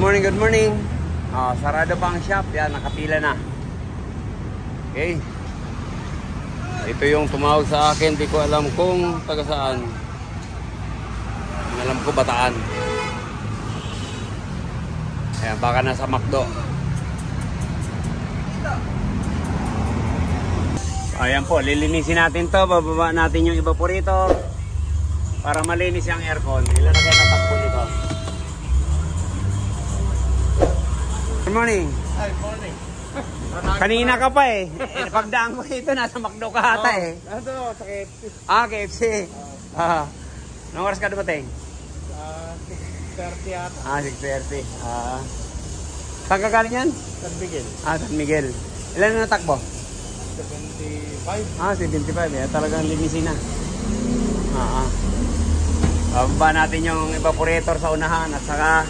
Good morning. Sarado pa ang shop. Yan, nakapila na. Okay. Ito yung tumawag sa akin. Di ko alam kung taga saan. Alam ko Bataan. Ayan, baka nasa McDo. Ayan po, lilinisin natin to. Bababa natin yung evaporator para malinis yung aircon. Ilan na kayo natakbo nito? Good morning. Hi, morning. Kanina ka pa eh. Pagdaan ko ito, nasa McDo ka ata eh. Ito, sa KFC. KFC. Anong oras ka dumating? 6:30 ata. 6:30. Saan ka galing yan? San Miguel. San Miguel. Ilan na natakbo? 75. 75. Talagang linisin na. Baba natin yung evaporator sa unahan at saka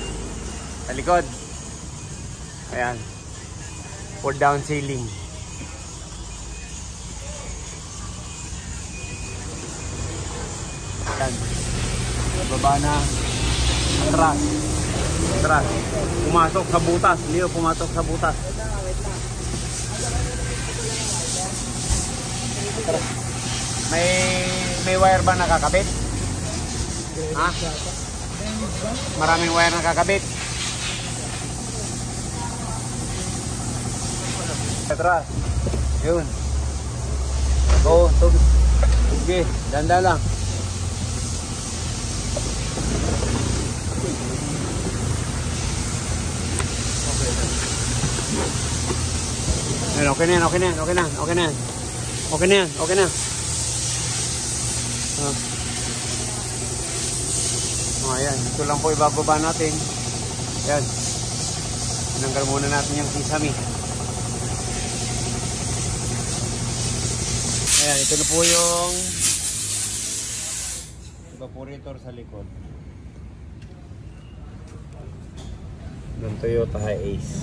sa likod. Ayan. Pull down ceiling. Ayan. Baba na. Atras. Atras. Pumasok sa butas. Leo, pumasok sa butas. May wire ba nakakabit? Ha? Maraming wire nakakabit. Atras. Yun. Go. Sige. Danda lang. Okay na yan. Ayan. Ito lang po ibababa natin. Ayan. Tinanggal muna natin yung kisame. Ayan, ito na po yung evaporator sa likod ng Toyota Hiace.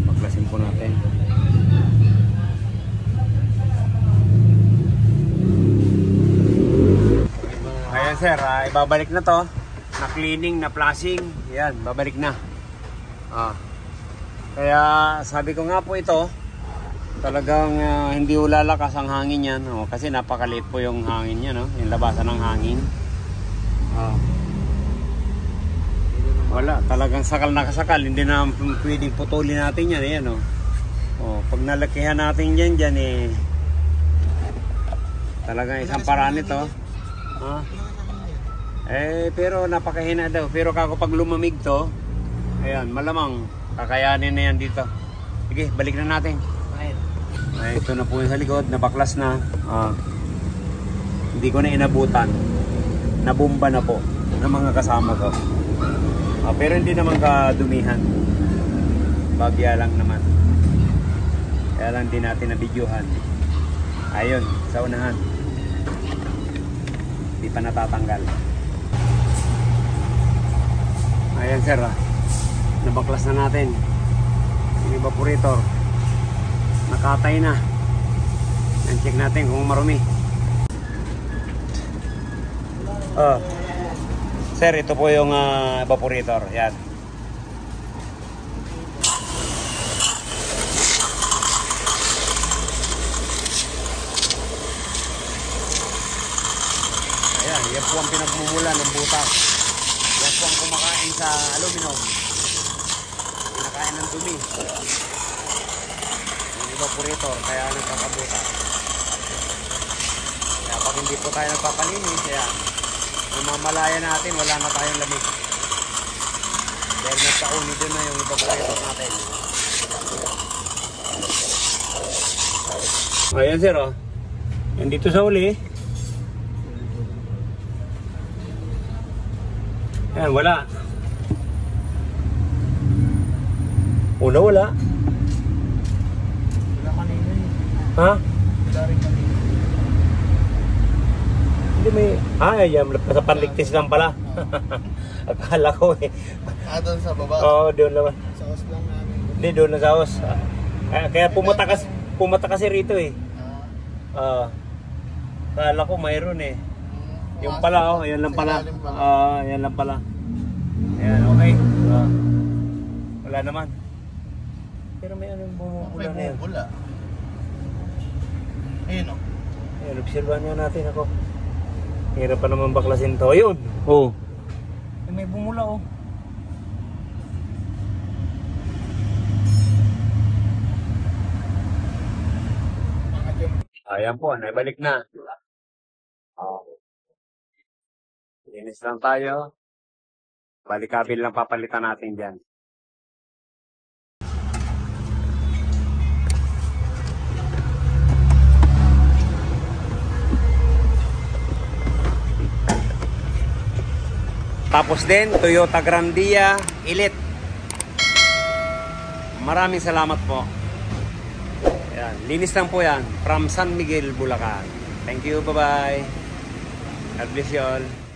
Baklasin po natin. Ayan sir, ibabalik na to. Na cleaning, na flashing, yan, babalik na. Kaya sabi ko nga po ito, talagang hindi lalakas ang hangin yan, kasi napakaliit po yung hangin niya, yung labasan ng hangin. Wala, talagang sakal na kasakal, hindi na pwedeng putulin natin yan, yan. Pag nalakihan natin yan dyan, talagang isang paraan ito. Pero napakahina daw. Pero kako pag lumamig to, ayan, malamang kakayanin na yan dito. Sige, balik na natin. Ito na po yung sa likod, nabaklas na. Hindi ko na inabutan. Nabumba na po ng mga kasama ko. Pero hindi naman kadumihan. Bagya lang naman. Kaya lang din natin nabidyohan. Ayun, sa unahan. Hindi pa natatanggal. Ayan sir, nabaklas na natin yung evaporator, nakatay na. Check natin kung marumi. Sir, ito po yung evaporator. Yan. Ayan, yan po ang pinagmumula ng butas. Yan po ang kumakain sa aluminum. Pinakain ng dumi. Yung evaporator, kaya nagkakabuta. Kaya pag hindi po tayo nagpapalinis, yan, mamamalaya natin, wala na tayong lamig. Dahil nagkauni doon na yung evaporator natin. Ayan sir, yan dito sa uli. Ayan, wala. Wala. Wala kanina eh. Ha? Wala rin kanina. Hindi may... ayan, sa panligtis lang pala. Akala ko eh. Doon sa baba? Oo, doon naman. Sa os lang namin. Hindi, doon na sa os. Kaya pumata kasi rito eh. Kala ko mayroon eh. Yung pala oh, ayan lang pala. Ayan lang pala. Ayan, okay. Wala naman. Pero may anong bumubula na yan. Bumubula. Ayun o. Ayan, obserbahan nga natin ako. Hirap pa naman baklasin to. Ayun. Oh. May bumula oh. Ayan po, naibalik na. Linis lang tayo. Balik-kabil lang papalitan natin dyan. Tapos din, Toyota Grandia Elite. Maraming salamat po. Ayan, linis lang po yan. From San Miguel, Bulacan. Thank you, bye-bye. God bless you all.